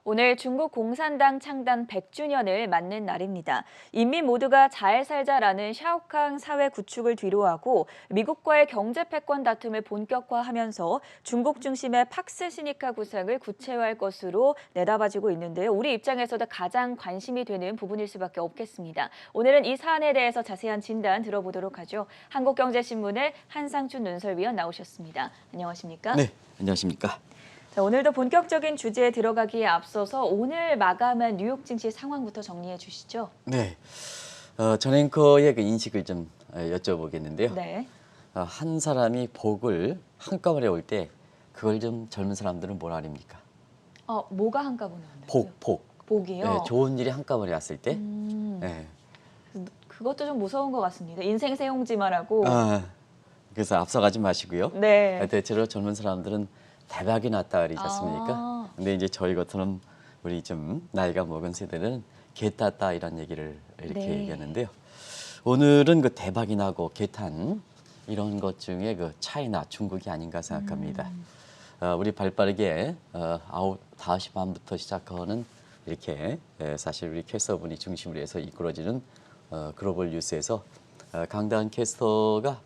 오늘 중국 공산당 창단 100주년을 맞는 날입니다. 인민 모두가 잘 살자라는 샤오캉 사회 구축을 뒤로하고 미국과의 경제 패권 다툼을 본격화하면서 중국 중심의 팍스 시니카 구상을 구체화할 것으로 내다봐지고 있는데요. 우리 입장에서도 가장 관심이 되는 부분일 수밖에 없겠습니다. 오늘은 이 사안에 대해서 자세한 진단 들어보도록 하죠. 한국경제신문의 한상춘 논설위원 나오셨습니다. 안녕하십니까? 네, 안녕하십니까? 자, 오늘도 본격적인 주제에 들어가기에 앞서서 오늘 마감한 뉴욕 증시 상황부터 정리해 주시죠. 네, 전 앵커의 그 인식을 좀 여쭤보겠는데요. 네. 한 사람이 복을 한꺼번에 올 때 그걸 좀 젊은 사람들은 뭐라 합니까? 뭐가 한꺼번에 온다고요? 복. 복이요? 네, 좋은 일이 한꺼번에 왔을 때. 음, 네. 그것도 좀 무서운 것 같습니다. 인생 세옹지마라고. 그래서 앞서가지 마시고요. 네. 대체로 젊은 사람들은 대박이 났다 그러지 않습니까? 아, 근데 이제 저희 같은 우리 좀 나이가 먹은 세대는 개 탔다 이런 얘기를 이렇게 네. 얘기하는데요. 오늘은 그 대박이 나고 개탄 이런 것 중에 그 차이나 중국이 아닌가 생각합니다. 우리 발빠르게 5시 반부터 시작하는 이렇게 사실 우리 캐스터분이 중심으로 해서 이끌어지는 글로벌 뉴스에서 강다은 캐스터가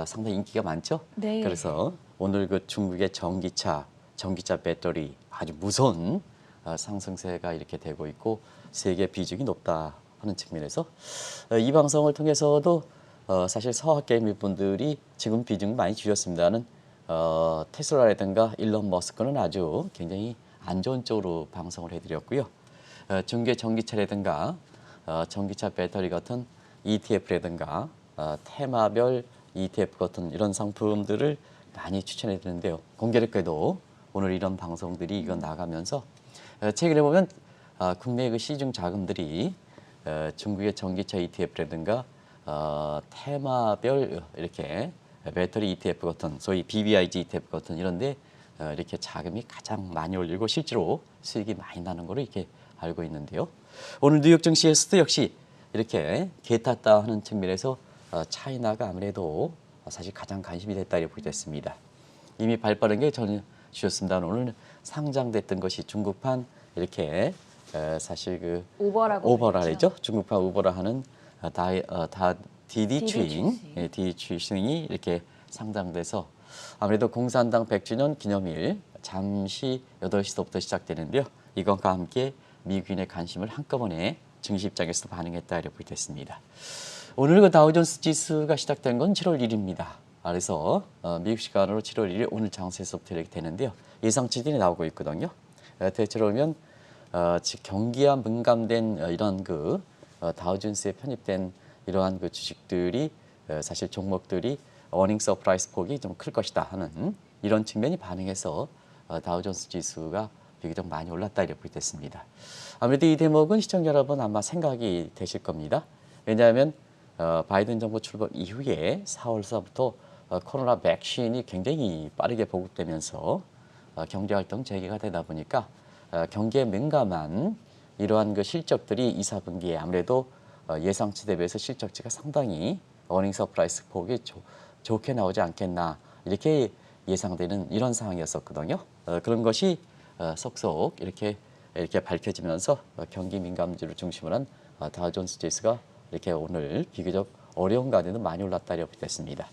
상당히 인기가 많죠. 네. 그래서 오늘 그 중국의 전기차 배터리 아주 무서운 상승세가 이렇게 되고 있고 세계 비중이 높다 하는 측면에서 이 방송을 통해서도 사실 서학개미 분들이 지금 비중을 많이 줄였습니다는 테슬라라든가 일론 머스크는 아주 굉장히 안 좋은 쪽으로 방송을 해드렸고요. 중국의 전기차라든가 전기차 배터리 같은 ETF라든가 테마별 ETF 같은 이런 상품들을 많이 추천해 드리는데요. 공교롭게도 오늘 이런 방송들이 이건 나가면서 최근에 보면 국내 그 시중 자금들이 중국의 전기차 ETF라든가 테마별 이렇게 배터리 ETF 같은 소위 BBIG ETF 같은 이런데 이렇게 자금이 가장 많이 올리고 실제로 수익이 많이 나는 거로 이렇게 알고 있는데요. 오늘 뉴욕 증시에서도 역시 이렇게 개 탔다 하는 측면에서 차이나가 아무래도 사실 가장 관심이 됐다 이렇게 보겠습니다. 이미 발빠른 게 전해 주셨습니다. 오늘 상장됐던 것이 중국판 이렇게 사실 그 오버라고 오버라죠. 중국판 오버라 하는 디디 DD 추잉, 디디 추잉이 이렇게 상장돼서 아무래도 공산당 100주년 기념일 잠시 8시부터 시작되는데요. 이것과 함께 미국인의 관심을 한꺼번에 증시 입장에서 반응했다 이렇게 보겠습니다. 오늘 그 다우존스 지수가 시작된 건 7월 1일입니다. 그래서 미국 시간으로 7월 1일 오늘 장세서부터 이렇게 되는데요. 예상치들이 나오고 있거든요. 대체로 보면 경기와 민감된 이런 그 다우존스에 편입된 이러한 그 주식들이 사실 종목들이 어닝 서프라이즈 폭이 좀 클 것이다 하는 이런 측면이 반응해서 다우존스 지수가 비교적 많이 올랐다 이렇게 됐습니다. 아무래도 이 대목은 시청자 여러분 아마 생각이 되실 겁니다. 왜냐하면 바이든 정부 출범 이후에 4월서부터 코로나 백신이 굉장히 빠르게 보급되면서 경제활동 재개가 되다 보니까 경기에 민감한 이러한 그 실적들이 2, 4분기에 아무래도 예상치 대비해서 실적치가 상당히 어닝 서프라이즈 폭이 좋게 나오지 않겠나 이렇게 예상되는 이런 상황이었었거든요. 그런 것이 속속 이렇게 밝혀지면서 경기 민감주를 중심으로 한 다우존스 지수가 이렇게 오늘 비교적 어려운 가운데도 많이 올랐다 이렇게 됐습니다.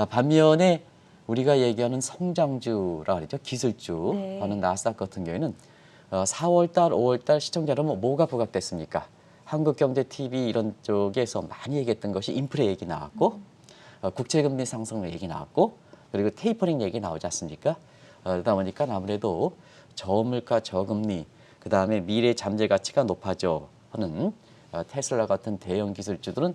반면에 우리가 얘기하는 성장주라 그러죠. 기술주 네. 하는 나스닥 같은 경우에는 4월달, 5월달 시청자 여러분 뭐가 부각됐습니까? 한국경제TV 이런 쪽에서 많이 얘기했던 것이 인플레 얘기 나왔고 국채금리 상승 얘기 나왔고 그리고 테이퍼링 얘기 나오지 않습니까? 그러다 보니까 아무래도 저물가, 저금리, 그 다음에 미래 잠재 가치가 높아져 하는 테슬라 같은 대형 기술주들은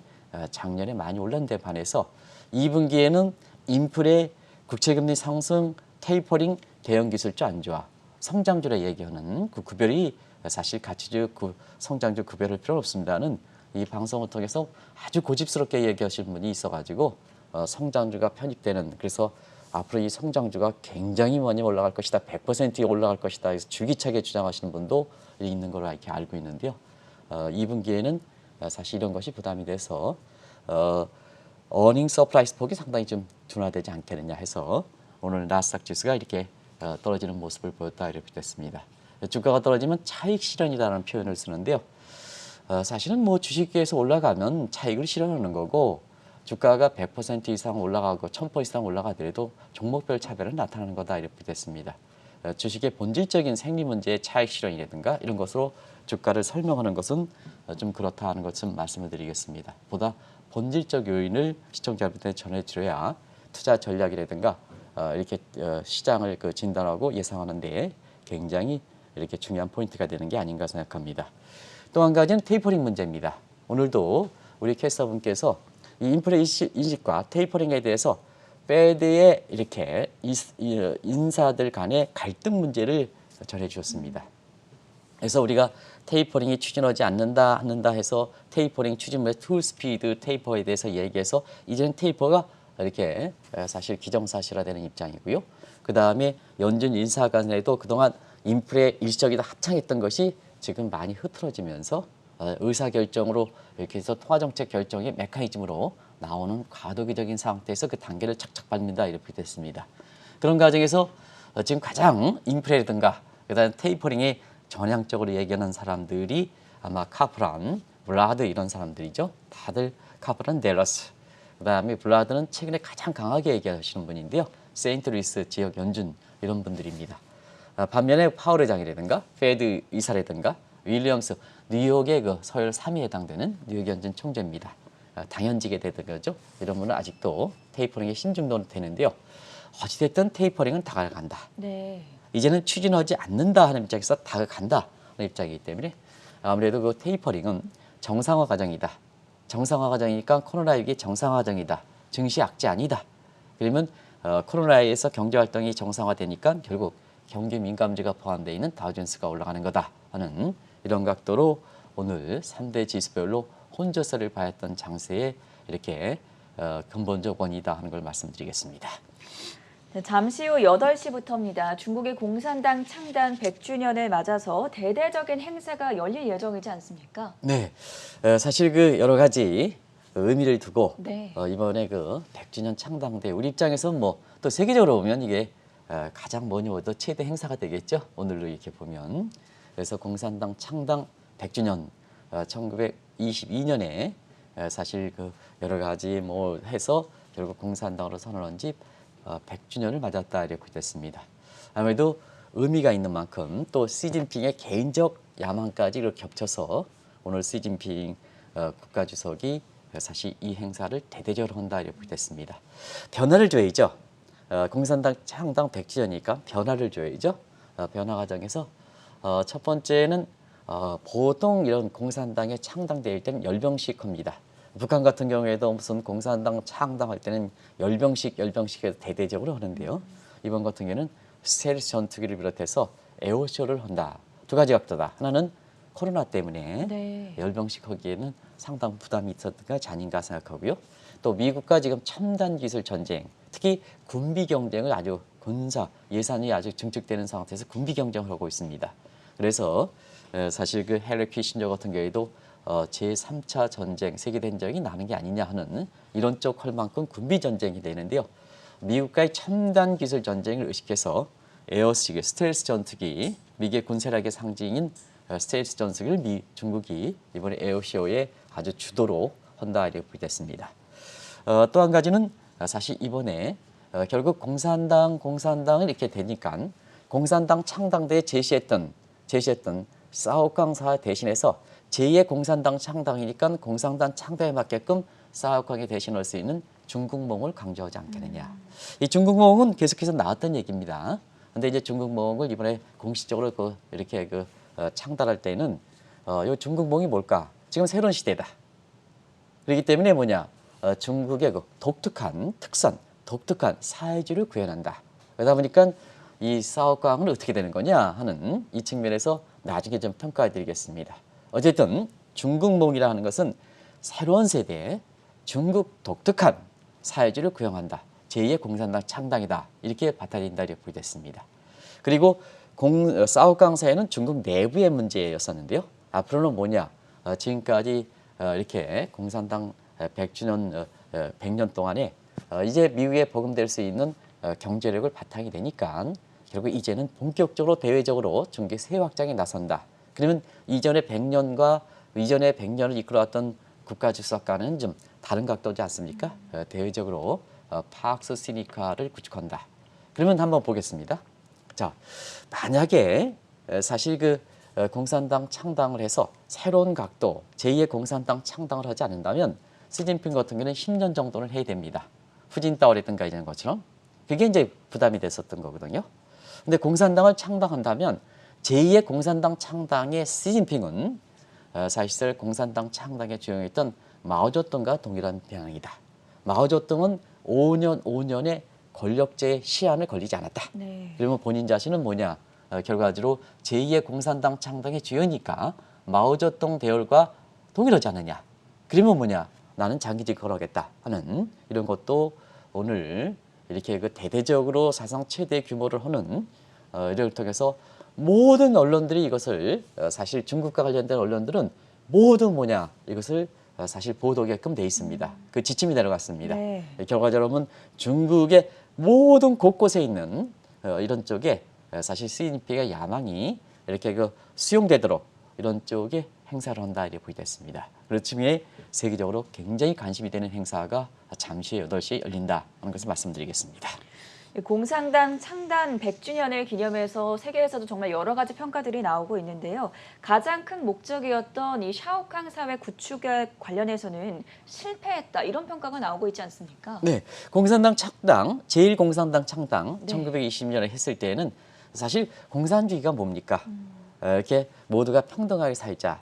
작년에 많이 올랐는데 반해서 2분기에는 인플레, 국채금리 상승, 테이퍼링, 대형 기술주 안 좋아. 성장주라 얘기하는 그 구별이 사실 가치주, 성장주 구별할 필요는 없습니다는 이 방송을 통해서 아주 고집스럽게 얘기하시는 분이 있어가지고 성장주가 편입되는 그래서 앞으로 이 성장주가 굉장히 많이 올라갈 것이다. 100% 올라갈 것이다. 그래서 줄기차게 주장하시는 분도 있는 걸로 이렇게 알고 있는데요. 2분기에는 사실 이런 것이 부담이 돼서 어닝 서프라이즈 폭이 상당히 좀 둔화되지 않겠느냐 해서 오늘 나스닥 지수가 이렇게 떨어지는 모습을 보였다 이렇게 됐습니다. 주가가 떨어지면 차익 실현이라는 표현을 쓰는데요. 사실은 뭐 주식에서 올라가면 차익을 실현하는 거고 주가가 100% 이상 올라가고 1000% 이상 올라가더라도 종목별 차별은 나타나는 거다 이렇게 됐습니다. 주식의 본질적인 생리 문제의 차익 실현이라든가 이런 것으로 주가를 설명하는 것은 좀 그렇다 하는 것을 말씀을 드리겠습니다. 보다 본질적 요인을 시청자분들한테 전해드려야 투자 전략이라든가 이렇게 시장을 진단하고 예상하는 데 굉장히 이렇게 중요한 포인트가 되는 게 아닌가 생각합니다. 또 한 가지는 테이퍼링 문제입니다. 오늘도 우리 캐스터분께서 이 인플레 인식과 테이퍼링에 대해서 페드의 이렇게 인사들 간의 갈등 문제를 전해 주셨습니다. 그래서 우리가 테이퍼링이 추진하지 않는다 해서 테이퍼링 추진물의 투 스피드 테이퍼에 대해서 얘기해서 이제는 테이퍼가 이렇게 사실 기정사실화되는 입장이고요. 그 다음에 연준 인사 간에도 그동안 인플레 일시적이다 합창했던 것이 지금 많이 흐트러지면서 의사결정으로 이렇게 해서 통화정책 결정의 메커니즘으로 나오는 과도기적인 상태에서 그 단계를 착착 밟는다 이렇게 됐습니다. 그런 과정에서 지금 가장 인플레라든가 그다음 테이퍼링에 전향적으로 얘기하는 사람들이 아마 카프란, 블라드 이런 사람들이죠. 다들 카프란, 델러스. 그다음에 블라드는 최근에 가장 강하게 얘기하시는 분인데요. 세인트루이스 지역 연준 이런 분들입니다. 반면에 파월 회장이라든가 페드 이사라든가 윌리엄스 뉴욕의 그 서열 3위에 해당되는 뉴욕 연준 총재입니다. 당연직에 되던 거죠. 이런 분은 아직도 테이퍼링에 신중도는 되는데요. 어찌됐든 테이퍼링은 다가간다. 네. 이제는 추진하지 않는다 하는 입장에서 다가간다 하는 입장이기 때문에 아무래도 그 테이퍼링은 정상화 과정이다. 정상화 과정이니까 코로나 위기 정상화 과정이다. 증시 악재 아니다. 그러면 코로나에서 경제활동이 정상화되니까 결국 경기 민감지가 포함되어 있는 다우존스가 올라가는 거다 하는 이런 각도로 오늘 3대 지수별로 혼조세를 봐했던 장세에 이렇게 근본적 원이다 하는 걸 말씀드리겠습니다. 네, 잠시 후 8시부터입니다. 중국의 공산당 창단 100주년을 맞아서 대대적인 행사가 열릴 예정이지 않습니까? 네, 사실 그 여러 가지 의미를 두고 네. 이번에 그 100주년 창당대 우리 입장에서 뭐 또 세계적으로 보면 이게 가장 뭐니 뭐도 최대 행사가 되겠죠. 오늘로 이렇게 보면 그래서 공산당 창당 100주년 1922년에 사실 그 여러 가지 뭐 해서 결국 공산당으로 선언한 지 100주년을 맞았다 이렇게 됐습니다. 아무래도 의미가 있는 만큼 또 시진핑의 개인적 야망까지 이렇게 겹쳐서 오늘 시진핑 국가주석이 사실 이 행사를 대대적으로 한다 이렇게 됐습니다. 변화를 줘야죠. 공산당 창당 100주년이니까 변화를 줘야죠. 변화 과정에서 첫 번째는 보통 이런 공산당의 창당될 때는 열병식 합니다. 북한 같은 경우에도 무슨 공산당 창당할 때는 열병식에서 대대적으로 하는데요. 이번 같은 경우에는 스텔스 전투기를 비롯해서 에어쇼를 한다. 두 가지 각도다. 하나는 코로나 때문에 네. 열병식 하기에는 상당 부담이 있었던 게 아닌가 생각하고요. 또 미국과 지금 첨단 기술 전쟁, 특히 군비 경쟁을 아주 군사 예산이 아주 증축되는 상태에서 군비 경쟁을 하고 있습니다. 그래서 사실 그 헨리 키신저 같은 경우에도 제3차 전쟁, 세계대전이 나는 게 아니냐 하는 이런 쪽 할 만큼 군비 전쟁이 되는데요. 미국과의 첨단 기술 전쟁을 의식해서 에어식, 스텔스 전투기, 미국의 군사력의 상징인 스텔스 전투기를 중국이 이번에 에어쇼에 아주 주도로 한다 이렇게 됐습니다. 또 한 가지는 사실 이번에 결국 공산당을 이렇게 되니까 공산당 창당대에 제시했던 싸오깡사 대신해서 제2의 공산당 창당이니까 공산당 창당에 맞게끔 싸오깡이 대신할 수 있는 중국몽을 강조하지 않겠느냐. 이 중국몽은 계속해서 나왔던 얘기입니다. 근데 이제 중국몽을 이번에 공식적으로 이렇게 창달할 때는 이 중국몽이 뭘까? 지금 새로운 시대다. 그렇기 때문에 뭐냐? 중국의 그 독특한 특선, 독특한 사회주의를 구현한다. 그러다 보니까 이 싸오깡은 어떻게 되는 거냐 하는 이 측면에서 나중에 좀 평가해드리겠습니다. 어쨌든 중국몽이라는 것은 새로운 세대의 중국 독특한 사회주의를 구현한다. 제2의 공산당 창당이다. 이렇게 받아들인다 이렇게 됐습니다. 그리고 싸오깡 사회는 중국 내부의 문제였었는데요. 앞으로는 뭐냐? 지금까지 이렇게 공산당 100주년, 100년 동안에 이제 미국에 버금될 수 있는 경제력을 바탕이 되니까 결국 이제는 본격적으로 대외적으로 중국의 세 확장에 나선다. 그러면 이전의 100년을 이끌어왔던 국가 주석과는 좀 다른 각도지 않습니까? 대외적으로 파악스 시니카를 구축한다. 그러면 한번 보겠습니다. 자, 만약에 사실 공산당 창당을 해서 새로운 각도, 제2의 공산당 창당을 하지 않는다면 시진핑 같은 경우는 10년 정도는 해야 됩니다. 후진타오라든가 이런 것처럼. 그게 이제 부담이 됐었던 거거든요. 근데 공산당을 창당한다면 제2의 공산당 창당의 시진핑은 사실 공산당 창당에 주영했던 마오쩌둥과 동일한 방향이다. 마오쩌둥은 5년의 권력제의 시한을 걸리지 않았다. 네. 그러면 본인 자신은 뭐냐? 결과적으로 제2의 공산당 창당의 주역이니까 마오쩌둥 대열과 동일하지 않느냐. 그러면 뭐냐? 나는 장기직 걸어겠다 하는 이런 것도 오늘 이렇게 대대적으로 사상 최대 규모를 하는 이를 통해서 모든 언론들이 이것을 사실 중국과 관련된 언론들은 모두 뭐냐 이것을 사실 보도하게끔 돼 있습니다. 그 지침이 내려갔습니다. 네. 결과적으로 보면 중국의 모든 곳곳에 있는 이런 쪽에 사실 시진핑의 야망이 이렇게 수용되도록 이런 쪽에 행사를 한다 이렇게 보이겠습니다. 그렇층에 세계적으로 굉장히 관심이 되는 행사가 잠시 8시에 열린다 하는 것을 말씀드리겠습니다. 공산당 창단 100주년을 기념해서 세계에서도 정말 여러 가지 평가들이 나오고 있는데요. 가장 큰 목적이었던 이 샤오캉 사회 구축에 관련해서는 실패했다 이런 평가가 나오고 있지 않습니까? 네, 공산당 창당, 제1공산당 창당 네. 1920년에 했을 때는 사실 공산주의가 뭡니까? 이렇게 모두가 평등하게 살자.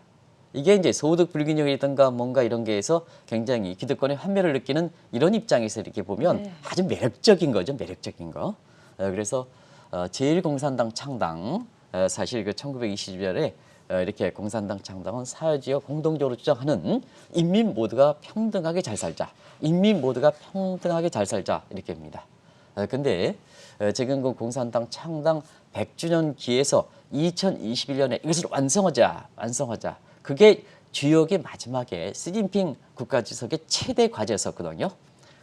이게 이제 소득 불균형이든가 뭔가 이런 게에서 굉장히 기득권의 환멸을 느끼는 이런 입장에서 이렇게 보면 네. 아주 매력적인 거죠, 매력적인 거. 그래서 제1공산당 창당 사실 1920년에 이렇게 공산당 창당은 사회주의와 공동적으로 주장하는 인민 모두가 평등하게 잘 살자, 인민 모두가 평등하게 잘 살자 이렇게입니다. 근데 지금 공산당 창당 100주년 기해서 2021년에 이것을 완성하자. 그게 주역의 마지막에 시진핑 국가주석의 최대 과제였었거든요.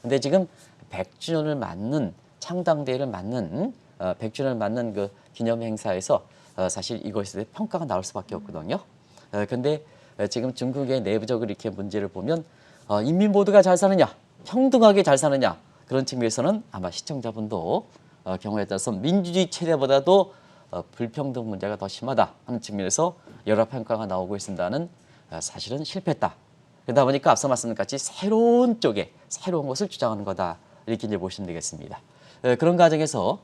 근데 지금 100주년을 맞는 창당대회를 맞는 100주년을 맞는 그 기념 행사에서 사실 이것에 대해 평가가 나올 수밖에 없거든요. 근데 지금 중국의 내부적으로 이렇게 문제를 보면 인민 모두가 잘 사느냐, 평등하게 잘 사느냐 그런 측면에서는 아마 시청자분도 경우에 따라서 민주주의 체제보다도 불평등 문제가 더 심하다 하는 측면에서 여러 평가가 나오고 있습니다는 사실은 실패했다. 그러다 보니까 앞서 말씀드린 같이 새로운 것을 주장하는 거다 이렇게 이제 보시면 되겠습니다. 그런 과정에서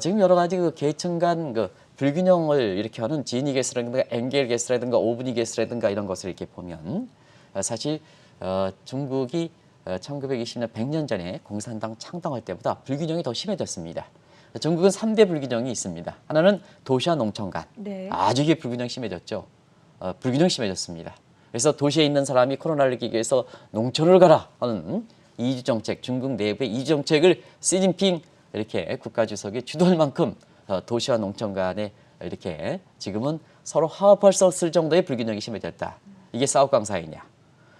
지금 여러 가지 계층 간 불균형을 이렇게 하는 지니 게스라든가 엥겔 게스라든가 오브니 게스라든가 이런 것을 이렇게 보면 사실 중국이 1920년 100년 전에 공산당 창당할 때보다 불균형이 더 심해졌습니다. 중국은 3대 불균형이 있습니다. 하나는 도시와 농촌 간. 네. 아주 이게 불균형 심해졌죠. 불균형 심해졌습니다. 그래서 도시에 있는 사람이 코로나를 이기기 위해서 농촌을 가라 하는 이주 정책, 중국 내부의 이주 정책을 시진핑 이렇게 국가주석이 주도할 만큼 도시와 농촌 간에 이렇게 지금은 서로 화합할 수 없을 정도의 불균형이 심해졌다. 이게 사오강 사회냐.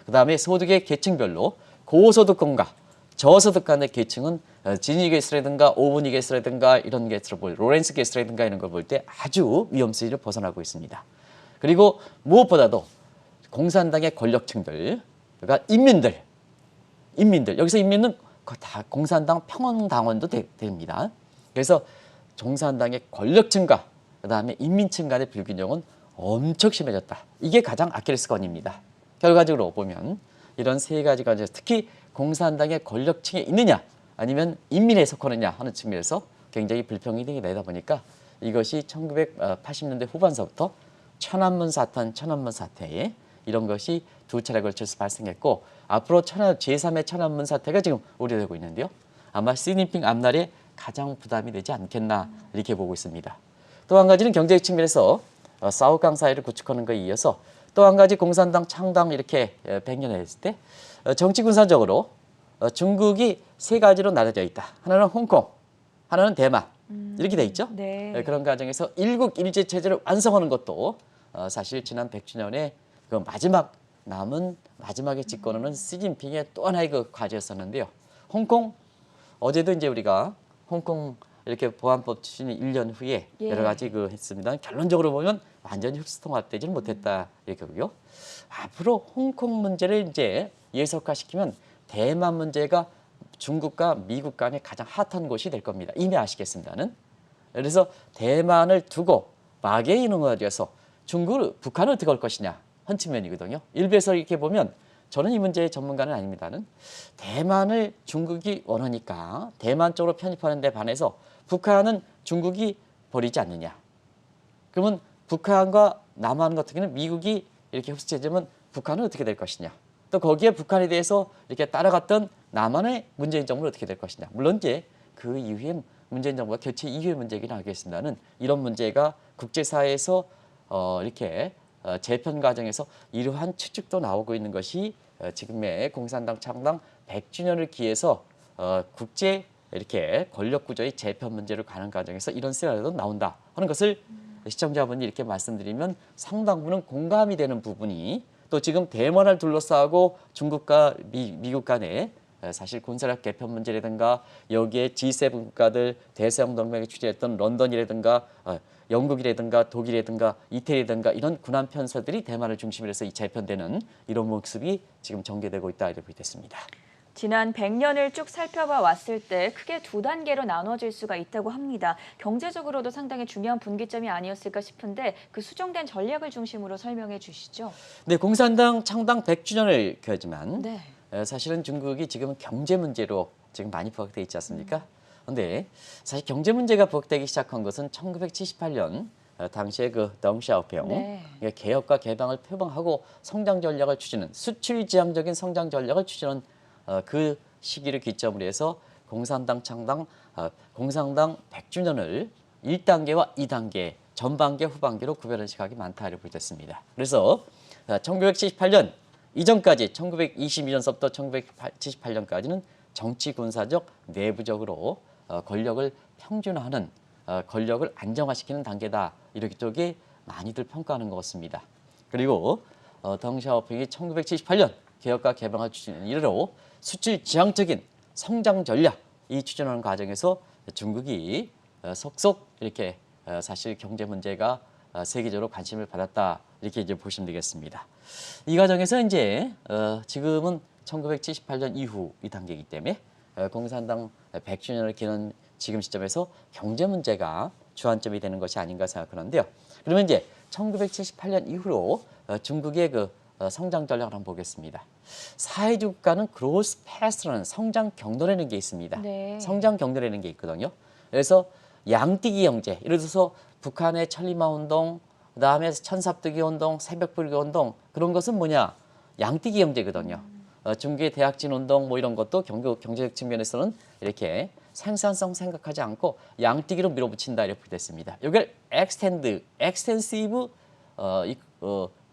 그다음에 소득의 계층별로 고소득권과 저소득 간의 계층은 지니 게스라든가 오브니 게스라든가 이런 게스를 볼 로렌스 게스라든가 이런 걸 볼 때 아주 위험수위를 벗어나고 있습니다. 그리고 무엇보다도 공산당의 권력층들, 그러니까 인민들 여기서 인민은 다 공산당 평원당원도 됩니다. 그래서 공산당의 권력층과 그다음에 인민층 간의 불균형은 엄청 심해졌다. 이게 가장 아킬레스건입니다. 결과적으로 보면 이런 세 가지 관점에서 특히 공산당의 권력층에 있느냐 아니면 인민에 속하느냐 하는 측면에서 굉장히 불평등이 되다 보니까 이것이 1980년대 후반서부터 천안문 사태 이런 것이 두 차례 걸쳐서 발생했고 앞으로 제3의 천안문 사태가 지금 우려되고 있는데요. 아마 시진핑 앞날에 가장 부담이 되지 않겠나 이렇게 보고 있습니다. 또 한 가지는 경제적 측면에서 사오강 사회를 구축하는 것에 이어서 또 한 가지 공산당 창당 이렇게 100년 했을 때 정치 군사적으로 중국이 세 가지로 나눠져 있다. 하나는 홍콩, 하나는 대만 이렇게 돼 있죠. 네. 그런 과정에서 일국 일제 체제를 완성하는 것도 사실 지난 100주년에 그 마지막에 집권하는 시진핑의 또 하나의 그 과제였었는데요. 홍콩 어제도 이제 우리가 홍콩 이렇게 보안법 추진이 1년 후에 예. 여러 가지 했습니다. 결론적으로 보면 완전히 흡수통합되지는 못했다 이렇게고요. 앞으로 홍콩 문제를 이제 예속화시키면 대만 문제가 중국과 미국 간의 가장 핫한 곳이 될 겁니다. 이미 아시겠습니다는. 그래서 대만을 두고 마개인응화 돼서 북한을 어떻게 할 것이냐 한 측면이거든요. 일부에서 이렇게 보면 저는 이 문제의 전문가는 아닙니다는 대만을 중국이 원하니까 대만 쪽으로 편입하는 데 반해서 북한은 중국이 버리지 않느냐. 그러면 북한과 남한 같은 경우는 미국이 이렇게 흡수되면 북한은 어떻게 될 것이냐. 또 거기에 북한에 대해서 이렇게 따라갔던 남한의 문재인 정부는 어떻게 될 것이냐. 물론 이제 그 이후에 문재인 정부가 교체 이후의 문제이긴 하겠습니다는 이런 문제가 국제사회에서 이렇게 재편 과정에서 이러한 추측도 나오고 있는 것이 지금의 공산당 창당 100주년을 기해서 국제 이렇게 권력 구조의 재편 문제를 가는 과정에서 이런 시나리오도 나온다 하는 것을 시청자분이 이렇게 말씀드리면 상당 부분 공감이 되는 부분이 또 지금 대만을 둘러싸고 중국과 미국 간에 사실 군사력 개편 문제라든가 여기에 G7 국가들 대서양 동맹에 취재했던 런던이라든가 영국이라든가 독일이라든가 이태리라든가 이런 군한 편서들이 대만을 중심으로 해서 이 재편되는 이런 모습이 지금 전개되고 있다 이렇게 됐습니다. 지난 100년을 쭉 살펴봐 왔을 때 크게 두 단계로 나눠질 수가 있다고 합니다. 경제적으로도 상당히 중요한 분기점이 아니었을까 싶은데 그 수정된 전략을 중심으로 설명해 주시죠. 네, 공산당 창당 100주년을 켜지만 네. 사실은 중국이 지금 경제 문제로 지금 많이 부각되어 있지 않습니까? 그런데 사실 경제 문제가 부각되기 시작한 것은 1978년 당시에 덩샤오핑 네. 개혁과 개방을 표방하고 성장 전략을 추진한 수출 지향적인 성장 전략을 추진한 그 시기를 기점으로 해서 공산당 창당 공산당 100주년을 1단계와 2단계 전반기 후반기로 구별하는 시각이 많다 이렇게 됐습니다. 그래서 1978년 이전까지 1922년서부터 1978년까지는 정치 군사적 내부적으로 권력을 평준화하는 권력을 안정화시키는 단계다 이렇게 많이들 평가하는 것 같습니다. 그리고 덩샤오핑이 1978년 개혁과 개방을 추진한 이래로 수출 지향적인 성장 전략 이 추진하는 과정에서 중국이 속속 이렇게 사실 경제 문제가 세계적으로 관심을 받았다 이렇게 이제 보시면 되겠습니다. 이 과정에서 이제 지금은 1978년 이후 이 단계이기 때문에 공산당 100주년을 기는 지금 시점에서 경제 문제가 주안점이 되는 것이 아닌가 생각하는데요. 그러면 이제 1978년 이후로 중국의 성장 전략을 한번 보겠습니다. 사회주의 국가는 그로스 패스라는 성장 경로라는 게 있습니다. 네. 성장 경로라는 게 있거든요. 그래서 양띠기 경제, 예를 들어서 북한의 천리마 운동, 그다음에 천삽뜨기 운동, 새벽불교 운동 그런 것은 뭐냐? 양띠기 경제거든요. 중국의 대학진 운동 뭐 이런 것도 경제적 측면에서는 이렇게 생산성 생각하지 않고 양띠기로 밀어붙인다 이렇게 됐습니다. 이걸 엑스텐시브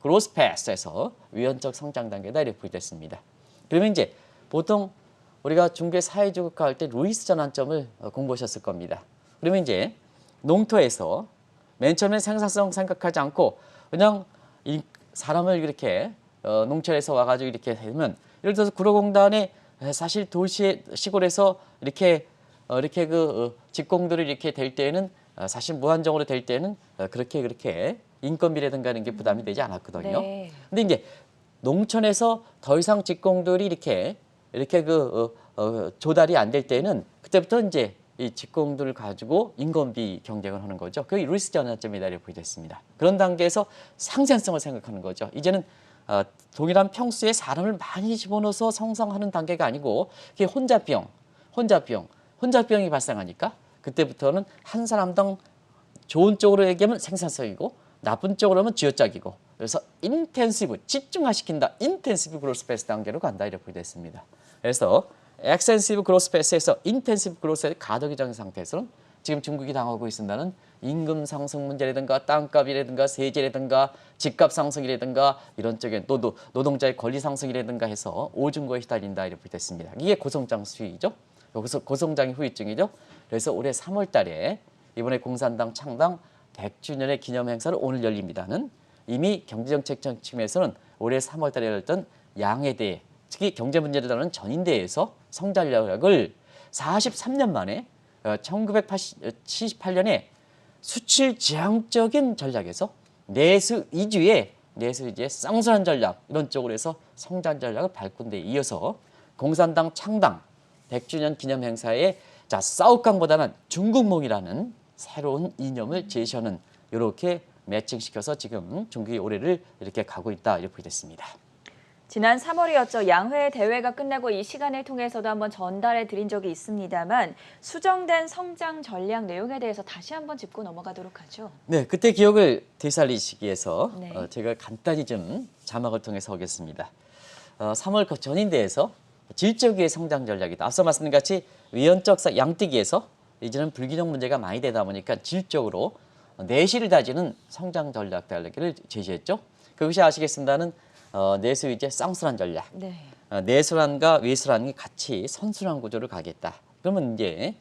그로스 패스에서 위헌적 성장 단계다 이렇게 됐습니다. 그러면 이제 보통 우리가 중국의 사회주의 국가 할 때 루이스 전환점을 공부하셨을 겁니다. 그러면 이제 농토에서 맨 처음에 생산성 생각하지 않고 그냥 이 사람을 이렇게 농촌에서 와가지고 이렇게 되면 예를 들어서 구로공단에 사실 도시의 시골에서 이렇게 직공들이 이렇게 될 때에는 사실 무한정으로 될 때는 그렇게 인건비라든가 이런 게 부담이 되지 않았거든요. 네. 근데 이제 농촌에서 더 이상 직공들이 이렇게 조달이 안 될 때는 그때부터 이제 이 직공들을 가지고 인건비 경쟁을 하는 거죠. 그게 루이스 전환점이다 이렇게 됐습니다. 그런 단계에서 상생성을 생각하는 거죠. 이제는 동일한 평수에 사람을 많이 집어넣어서 성장하는 단계가 아니고 그게 혼자병이 발생하니까 그때부터는 한 사람당 좋은 쪽으로 얘기하면 생산성이고 나쁜 쪽으로 하면 쥐어짜기고 그래서 인텐시브 집중화시킨다 인텐시브 그로스 패스 단계로 간다 이렇게 됐습니다. 그래서 엑센시브 그로스 패스에서 인텐시브 그로스의 가덕이 정한 상태에서는 지금 중국이 당하고 있습니다는 임금 상승 문제라든가 땅값이라든가 세제라든가 집값 상승이라든가 이런 쪽에 노동자의 권리 상승이라든가 해서 오중거에 시달린다 이렇게 됐습니다. 이게 고성장 수위죠. 여기서 고성장의 후유증이죠. 그래서 올해 3월 달에 이번에 공산당 창당 100주년의 기념 행사를 오늘 열립니다는 이미 경제정책 측면에서는 올해 3월 달에 열렸던 양해대회, 특히 경제 문제를 다루는 전인대회에서 성장력을 43년 만에 1978년에 수출 지향적인 전략에서 내수 위주의 쌍순환 전략 이런 쪽으로 해서 성장 전략을 밟은 데 이어서 공산당 창당 100주년 기념 행사에 사오깡보다는 중국몽이라는 새로운 이념을 제시하는 이렇게 매칭시켜서 지금 중국의 올해를 이렇게 가고 있다 이렇게 보게 됐습니다. 지난 3월이었죠. 양회 대회가 끝나고 이 시간을 통해서도 한번 전달해 드린 적이 있습니다만 수정된 성장 전략 내용에 대해서 다시 한번 짚고 넘어가도록 하죠. 네, 그때 기억을 되살리시기 위해서 네. 제가 간단히 좀 자막을 통해서 하겠습니다. 3월 전인대에서 질적의 성장 전략이다. 앞서 말씀드린 같이 위헌적 양뛰기에서 이제는 불균형 문제가 많이 되다 보니까 질적으로 내실을 다지는 성장 전략을 제시했죠. 그것이 아시겠습니다는 내수 위주의 쌍순환 전략. 네. 내순환과 외순환이 같이 선순환 구조를 가겠다. 그러면 이제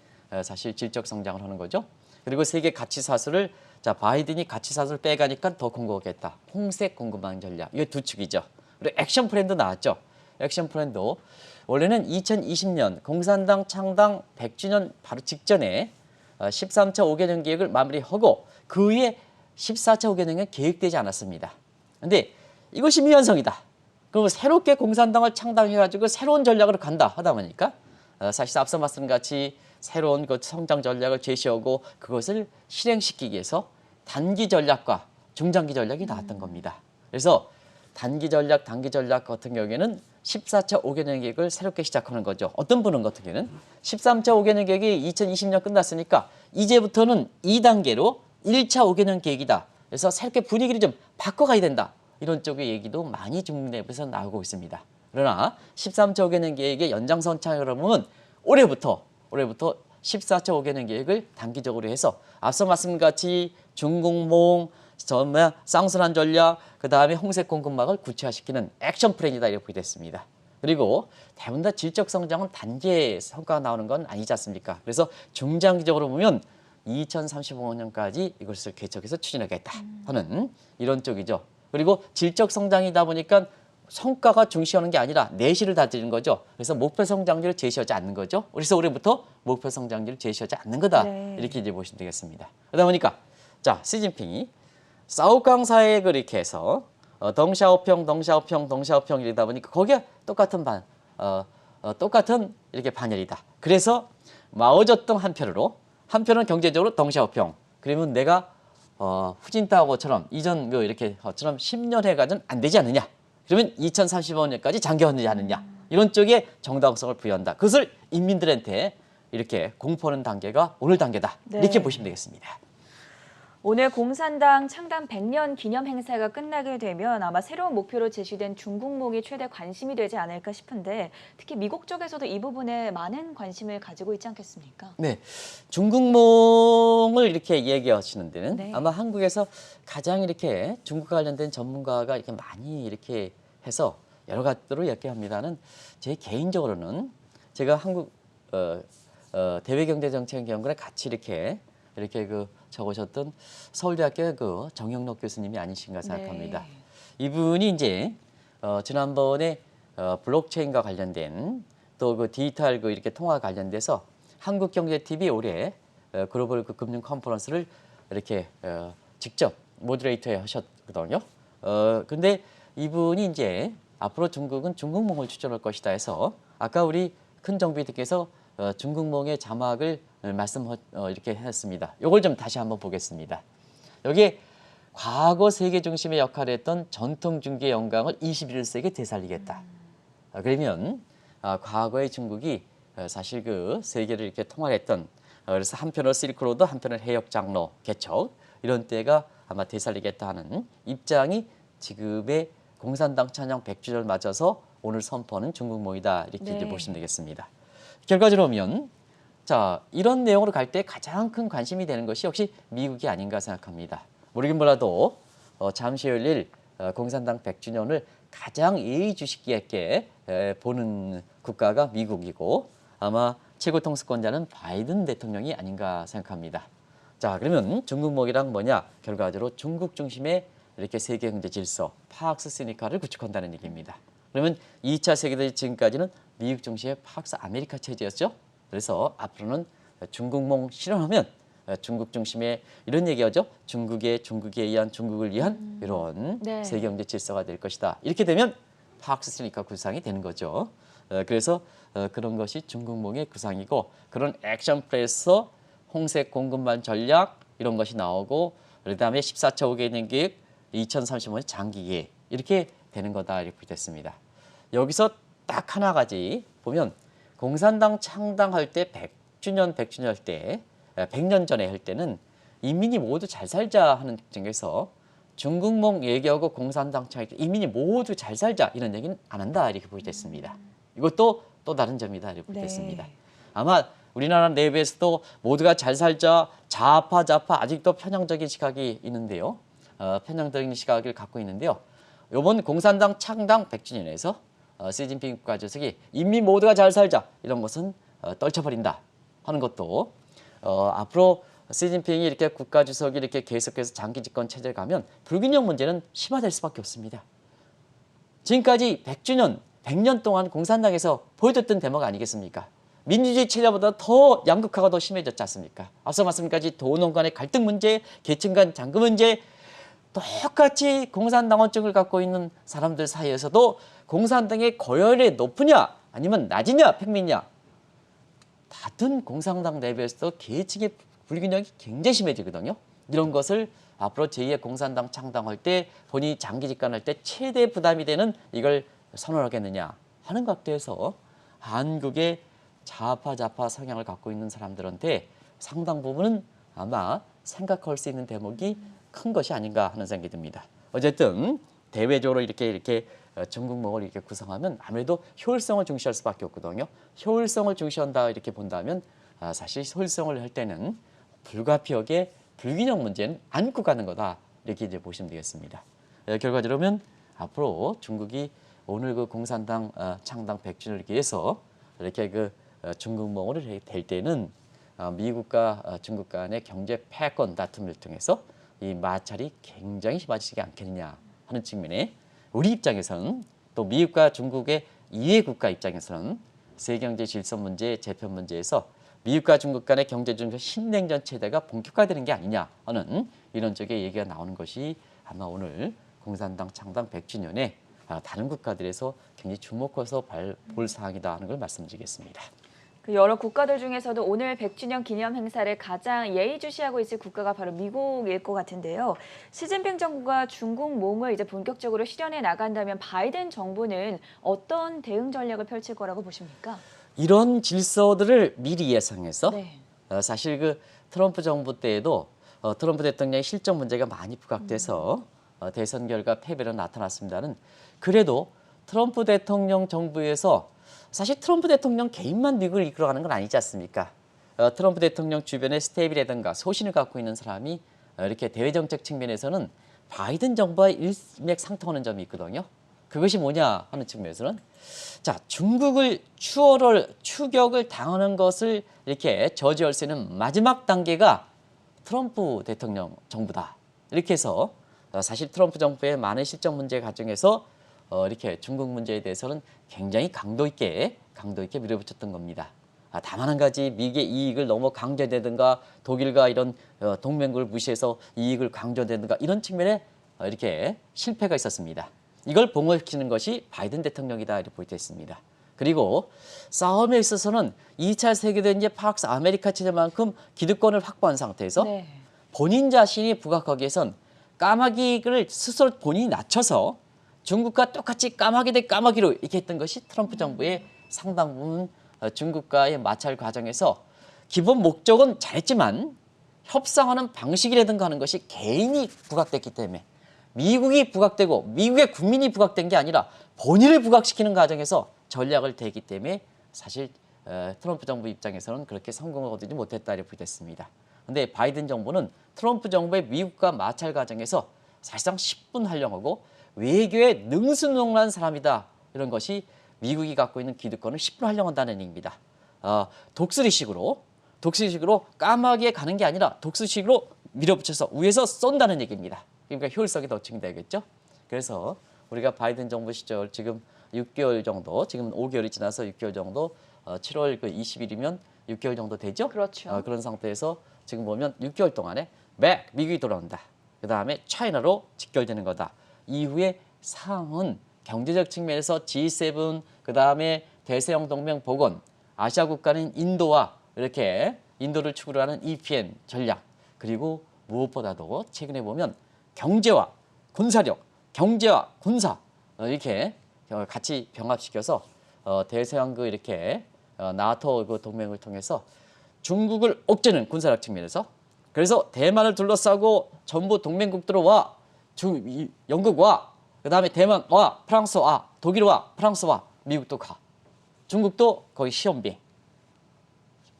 사실 질적 성장을 하는 거죠. 그리고 세계 가치 사슬을 바이든이 가치 사슬을 빼가니까 더 공고하겠다. 홍색 공급망 전략. 이게 두 축이죠. 그리고 액션 플랜도 나왔죠. 액션 플랜도 원래는 2020년 공산당 창당 100주년 바로 직전에 13차 5개년 계획을 마무리하고 그 후에 14차 5개년은 계획되지 않았습니다. 그런데 이것이 미완성이다. 그럼 새롭게 공산당을 창당해가지고 새로운 전략으로 간다 하다 보니까 사실 앞서 말씀드린 같이 새로운 그 성장 전략을 제시하고 그것을 실행시키기 위해서 단기 전략과 중장기 전략이 나왔던 겁니다. 그래서 단기 전략, 단기 전략 같은 경우에는 14차 5개년 계획을 새롭게 시작하는 거죠. 어떤 분은 같은 경우에는 13차 5개년 계획이 2020년 끝났으니까 이제부터는 2단계로 1차 5개년 계획이다. 그래서 새롭게 분위기를 좀 바꿔가야 된다. 이런 쪽의 얘기도 많이 중국 내부에서 나오고 있습니다. 그러나 13차 5개년 계획의 연장선상으로 보면 올해부터 14차 5개년 계획을 단기적으로 해서 앞서 말씀드린 같이 중국몽, 쌍순환 전략, 그 다음에 홍색 공급망을 구체화시키는 액션 플랜이다 이렇게 보게 됐습니다. 그리고 대부분 다 질적 성장은 단기에 성과가 나오는 건 아니지 않습니까? 그래서 중장기적으로 보면 2035년까지 이것을 개척해서 추진하겠다 하는 이런 쪽이죠. 그리고 질적 성장이다 보니까 성과가 중시하는 게 아니라 내실을 다지는 거죠. 그래서 목표 성장률을 제시하지 않는 거죠. 그래서 올해부터 목표 성장률을 제시하지 않는 거다. 네. 이렇게 이제 보시면 되겠습니다. 그러다 보니까 시진핑이 사오강 사획을 이렇게 해서 덩샤오평 이러다 보니까 거기에 똑같은 이렇게 반열이다. 그래서 마오쩌둥 한편으로 경제적으로 덩샤오평. 그러면 내가 후진타오처럼 이전 이렇게처럼 10년 해가지고는 안 되지 않느냐. 그러면 2035년까지 장기화되지 않느냐. 이런 쪽에 정당성을 부여한다. 그것을 인민들한테 이렇게 공포하는 단계가 오늘 단계다. 네. 이렇게 보시면 되겠습니다. 오늘 공산당 창당 100년 기념 행사가 끝나게 되면 아마 새로운 목표로 제시된 중국몽이 최대 관심이 되지 않을까 싶은데 특히 미국 쪽에서도 이 부분에 많은 관심을 가지고 있지 않겠습니까? 네, 중국몽을 이렇게 얘기하시는 데는 네. 아마 한국에서 가장 이렇게 중국과 관련된 전문가가 이렇게 많이 이렇게 해서 여러 가지로 얘기합니다는 제 개인적으로는 제가 한국 대외경제정책연구원에 같이 이렇게 적으셨던 서울대학교 그 정영록 교수님이 아니신가 생각합니다. 네. 이분이 이제 지난번에 블록체인과 관련된 또 그 디지털 이렇게 통화 관련돼서 한국경제TV 올해 글로벌 금융 컨퍼런스를 이렇게 직접 모더레이터 하셨거든요. 근데 이분이 이제 앞으로 중국은 중국몽을 추진할 것이다 해서 아까 우리 큰 정비님께서 중국몽의 자막을 이렇게 했습니다. 이걸 좀 다시 한번 보겠습니다. 여기에 과거 세계 중심의 역할을 했던 전통 중개의 영광을 21세기에 되살리겠다. 그러면 과거의 중국이 사실 그 세계를 이렇게 통할했던 그래서 한편으로 실크로드, 한편으로 해역 장로 개척 이런 때가 아마 되살리겠다 하는 입장이 지금의 공산당 찬양 100주년을 맞아서 오늘 선포하는 중국몽이다 이렇게 네. 이제 보시면 되겠습니다. 결과적으로 보면 이런 내용으로 갈 때 가장 큰 관심이 되는 것이 역시 미국이 아닌가 생각합니다. 모르긴 몰라도 잠시 열릴 공산당 100주년을 가장 예의주시기 있게 보는 국가가 미국이고 아마 최고 통수권자는 바이든 대통령이 아닌가 생각합니다. 그러면 중국몽이란 뭐냐? 결과적으로 중국 중심의 이렇게 세계 경제 질서, 파악스 시니카를 구축한다는 얘기입니다. 그러면 2차 세계대전 지금까지는 미국 중심의 파악스 아메리카 체제였죠. 그래서 앞으로는 중국몽 실현하면 중국 중심의 이런 얘기하죠. 중국에 의한 중국을 위한 이런 네. 세계경제 질서가 될 것이다. 이렇게 되면 박스스니까 구상이 되는 거죠. 그래서 그런 것이 중국몽의 구상이고 그런 액션 플레이에서 홍색 공급망 전략 이런 것이 나오고 그다음에 14차 5개년 계획 2035년 장기 계획 이렇게 되는 거다 이렇게 됐습니다. 여기서 딱 하나 가지 보면 공산당 창당할 때 100주년 할 때 100년 전에 할 때는 인민이 모두 잘 살자 하는 쪽에서 중국몽 얘기하고 공산당 창당 때 인민이 모두 잘 살자 이런 얘기는 안 한다 이렇게 보게 됐습니다. 이것도 또 다른 점이다 이렇게 보게 됐습니다. 아마 우리나라 내부에서도 모두가 잘 살자 좌파 아직도 편향적인 시각이 있는데요. 편향적인 시각을 갖고 있는데요. 이번 공산당 창당 100주년에서 시진핑 국가주석이 인민 모두가 잘 살자 이런 것은 떨쳐버린다 하는 것도 앞으로 시진핑이 이렇게 국가주석이 이렇게 계속해서 장기 집권 체제에 가면 불균형 문제는 심화될 수밖에 없습니다. 지금까지 100주년, 100년 동안 공산당에서 보여줬던 대목 아니겠습니까? 민주주의 체제보다 더 양극화가 더 심해졌지 않습니까? 앞서 말씀까지 도농 간의 갈등 문제, 계층 간 장교 문제, 똑같이 공산당원증을 갖고 있는 사람들 사이에서도 공산당의 거열이 높으냐 아니면 낮으냐 평민이냐 같은 공산당 내부에서도 계층의 불균형이 굉장히 심해지거든요. 이런 것을 앞으로 제2의 공산당 창당할 때 본인이 장기 집권할 때 최대 부담이 되는 이걸 선언하겠느냐 하는 각도에서 한국의 좌파 성향을 갖고 있는 사람들한테 상당 부분은 아마 생각할 수 있는 대목이 큰 것이 아닌가 하는 생각이 듭니다. 어쨌든 대외적으로 이렇게 중국몽을 이렇게 구성하면 아무래도 효율성을 중시할 수밖에 없거든요. 효율성을 중시한다 이렇게 본다면 사실 효율성을 할 때는 불가피하게 불균형 문제는 안고 가는 거다 이렇게 이제 보시면 되겠습니다. 결과적으로 앞으로 중국이 오늘 그 공산당 창당 100주년을 위해서 이렇게 그 중국몽을 될 때는 미국과 중국 간의 경제 패권 다툼을 통해서 이 마찰이 굉장히 심해지지 않겠느냐 하는 측면에 우리 입장에서는 또 미국과 중국의 이해 국가 입장에서는 세계경제 질서 문제, 재편 문제에서 미국과 중국 간의 경제 중에서 신냉전 체제가 본격화되는 게 아니냐 하는 이런 쪽의 얘기가 나오는 것이 아마 오늘 공산당 창당 100주년에 다른 국가들에서 굉장히 주목해서 볼 사항이다 하는 걸 말씀드리겠습니다. 그 여러 국가들 중에서도 오늘 100주년 기념 행사를 가장 예의주시하고 있을 국가가 바로 미국일 것 같은데요. 시진핑 정부가 중국몽을 이제 본격적으로 실현해 나간다면 바이든 정부는 어떤 대응 전략을 펼칠 거라고 보십니까? 이런 질서들을 미리 예상해서 네. 사실 그 트럼프 정부 때에도 트럼프 대통령의 실정 문제가 많이 부각돼서 대선 결과 패배로 나타났습니다는 그래도 트럼프 대통령 정부에서 사실 트럼프 대통령 개인만 미국을 이끌어가는 건 아니지 않습니까? 트럼프 대통령 주변에 스텝이라든가 소신을 갖고 있는 사람이 이렇게 대외정책 측면에서는 바이든 정부와 일맥상통하는 점이 있거든요. 그것이 뭐냐 하는 측면에서는 자 중국을 추격을 당하는 것을 이렇게 저지할 수 있는 마지막 단계가 트럼프 대통령 정부다. 이렇게 해서 사실 트럼프 정부의 많은 실정 문제 과정에서 이렇게 중국 문제에 대해서는 굉장히 강도 있게 밀어붙였던 겁니다. 다만 한 가지 미국의 이익을 너무 강조되든가 독일과 이런 동맹국을 무시해서 이익을 강조되든가 이런 측면에 이렇게 실패가 있었습니다. 이걸 봉합시키는 것이 바이든 대통령이다 이렇게 보이고 있습니다. 그리고 싸움에 있어서는 2차 세계대전의 팍스 아메리카 체제만큼 기득권을 확보한 상태에서 네. 본인 자신이 부각하기 위해선 까마귀를 스스로 본인이 낮춰서 중국과 똑같이 까마귀 대 까마귀로 이렇게 했던 것이 트럼프 정부의 상당 부분 중국과의 마찰 과정에서 기본 목적은 잘했지만 협상하는 방식이라든가 하는 것이 개인이 부각됐기 때문에 미국이 부각되고 미국의 국민이 부각된 게 아니라 본인을 부각시키는 과정에서 전략을 대기 때문에 사실 트럼프 정부 입장에서는 그렇게 성공을 거두지 못했다 이렇게 됐습니다. 그런데 바이든 정부는 트럼프 정부의 미국과 마찰 과정에서 사실상 10분 활용하고 외교에 능수능란한 사람이다. 이런 것이 미국이 갖고 있는 기득권을 10분 활용한다는 얘기입니다. 독수리식으로 까마귀에 가는 게 아니라 독수리식으로 밀어붙여서 위에서 쏜다는 얘기입니다. 그러니까 효율성이 더 증대하겠죠. 그래서 우리가 바이든 정부 시절 지금 6개월 정도, 지금 5개월이 지나서 6개월 정도 7월 20일이면 6개월 정도 되죠? 그렇죠. 그런 상태에서 지금 보면 6개월 동안에 미국이 돌아온다. 그다음에 차이나로 직결되는 거다. 이후에 상황은 경제적 측면에서 G7, 그다음에 대서양 동맹 복원, 아시아 국가는 인도와 이렇게 인도를 축으로 하는 EPN 전략, 그리고 무엇보다도 최근에 보면 경제와 군사력, 경제와 군사 이렇게 같이 병합시켜서 대서양 그 이렇게 나토 그 동맹을 통해서 중국을 억제는 군사력 측면에서, 그래서 대만을 둘러싸고 전부 동맹국들로 와, 영국 와, 그다음에 대만 와, 프랑스 와, 독일 와, 프랑스 와, 미국도 가, 중국도 거의 시험비.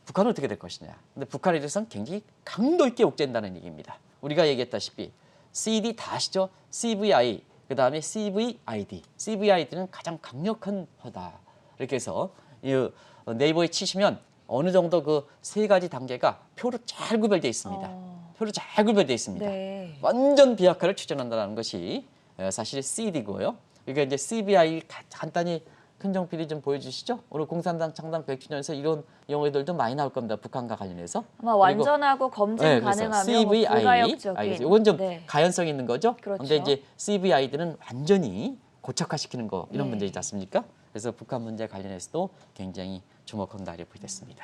북한은 어떻게 될 것이냐. 근데 북한에 대해서는 굉장히 강도 있게 억제한다는 얘기입니다. 우리가 얘기했다시피 CD 다 아시죠? CVI, 그다음에 CVID. CVID는 가장 강력한 허다. 이렇게 해서 네이버에 치시면 어느 정도 그 세 가지 단계가 표로 잘 구별되어 있습니다. 표로 잘 구별되어 있습니다. 네. 완전 비약화를 추진한다는 것이 사실 CD고요. 이게 이제 CVI 간단히 큰정 PD 좀 보여주시죠. 오늘 공산당 창당 100주년에서 이런 용어들도 많이 나올 겁니다. 북한과 관련해서. 아마 완전하고 검증 가능하며 뭐 불가역적인. 이건 좀 네. 가연성 있는 거죠. 그렇죠. 근데 이제 CVI들은 완전히 고착화시키는 거 이런 네. 문제이지 않습니까? 그래서 북한 문제 관련해서도 굉장히 주목한 날이 보겠습니다.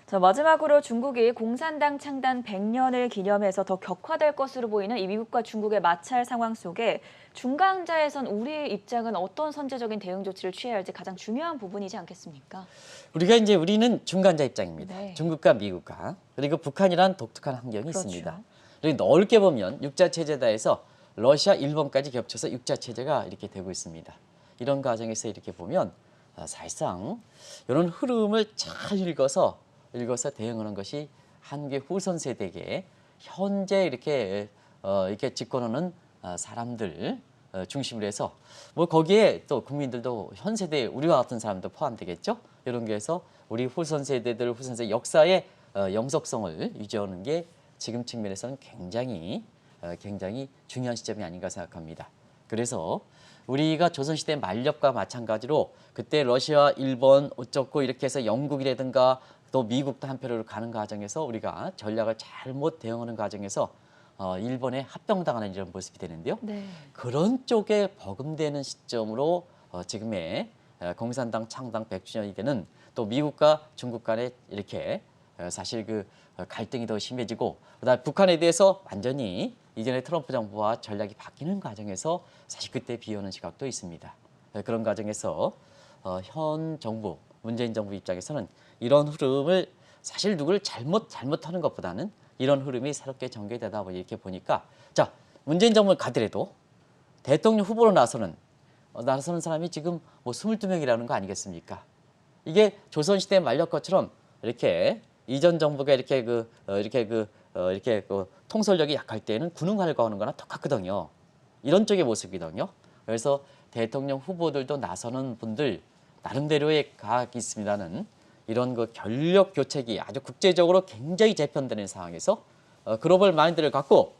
자, 마지막으로 중국이 공산당 창단 100년을 기념해서 더 격화될 것으로 보이는 이 미국과 중국의 마찰 상황 속에 중간자에선 우리의 입장은 어떤 선제적인 대응 조치를 취해야 할지 가장 중요한 부분이지 않겠습니까? 우리는 중간자 입장입니다. 네. 중국과 미국과, 그리고 북한이란 독특한 환경이 그렇죠. 있습니다. 그리고 넓게 보면 육자 체제다에서 러시아, 일본까지 겹쳐서 육자 체제가 이렇게 되고 있습니다. 이런 과정에서 이렇게 보면 사실상 이런 흐름을 잘 읽어서 대응하는 것이 한국의 후손 세대에게 현재 이렇게 집권하는 사람들 중심으로 해서 뭐 거기에 또 국민들도 현 세대 우리와 같은 사람도 포함되겠죠. 이런 게 해서 우리 후손 세대 역사의 영속성을 유지하는 게 지금 측면에서는 굉장히 중요한 시점이 아닌가 생각합니다. 그래서 우리가 조선시대 만렵과 마찬가지로 그때 러시아, 일본 어쩌고 이렇게 해서 영국이라든가 또 미국도 한편으로 가는 과정에서 우리가 전략을 잘못 대응하는 과정에서 일본에 합병당하는 이런 모습이 되는데요. 네. 그런 쪽에 버금되는 시점으로 지금의 공산당 창당 100주년이 되는 또 미국과 중국 간에 이렇게 사실 그 갈등이 더 심해지고, 그다음에 북한에 대해서 완전히 이전에 트럼프 정부와 전략이 바뀌는 과정에서 사실 그때 비오는 시각도 있습니다. 그런 과정에서 현 정부, 문재인 정부 입장에서는 이런 흐름을 사실 누구를 잘못하는 것보다는 이런 흐름이 새롭게 전개되다 보니 이렇게 보니까, 자, 문재인 정부를 가더라도 대통령 후보로 나서는 사람이 지금 뭐 22명이라는 거 아니겠습니까? 이게 조선시대 말력 것처럼 이렇게 이전 정부가 이렇게 통솔력이 약할 때는 군웅화를 가하는 거나 똑같거든요. 이런 쪽의 모습이거든요. 그래서 대통령 후보들도 나서는 분들 나름대로의 각이 있습니다는 이런 그 권력 교체기 아주 국제적으로 굉장히 재편되는 상황에서 글로벌 마인드를 갖고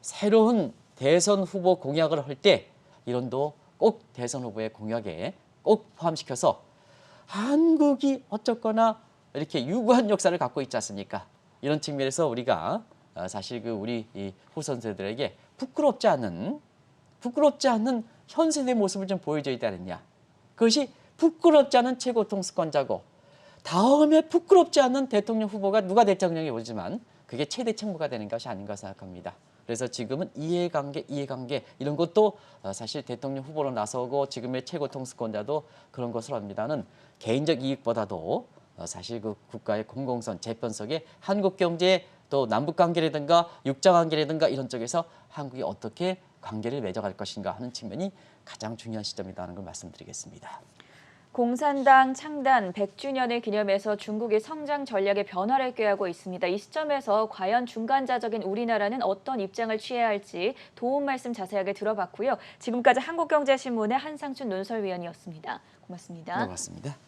새로운 대선 후보 공약을 할 때 이런도 꼭 대선 후보의 공약에 꼭 포함시켜서 한국이 어쨌거나 이렇게 유구한 역사를 갖고 있지 않습니까? 이런 측면에서 우리가 사실 우리 이 후손 세대들에게 부끄럽지 않은 현 세대의 모습을 좀 보여줘야 되느냐. 그것이 부끄럽지 않은 최고 통수권자고 다음에 부끄럽지 않은 대통령 후보가 누가 대통령이 오지만 그게 최대 책무가 되는 것이 아닌가 생각합니다. 그래서 지금은 이해관계 이런 것도 사실 대통령 후보로 나서고 지금의 최고 통수권자도 그런 것을 합니다는 개인적 이익보다도 사실 그 국가의 공공선 재편 속에 한국 경제 또 남북 관계라든가 육자 관계라든가 이런 쪽에서 한국이 어떻게 관계를 맺어갈 것인가 하는 측면이 가장 중요한 시점이라는 걸 말씀드리겠습니다. 공산당 창단 100주년을 기념해서 중국이 성장 전략의 변화를 꾀하고 있습니다. 이 시점에서 과연 중간자적인 우리나라는 어떤 입장을 취해야 할지 도움 말씀 자세하게 들어봤고요. 지금까지 한국경제신문의 한상춘 논설위원이었습니다. 고맙습니다. 네, 고맙습니다.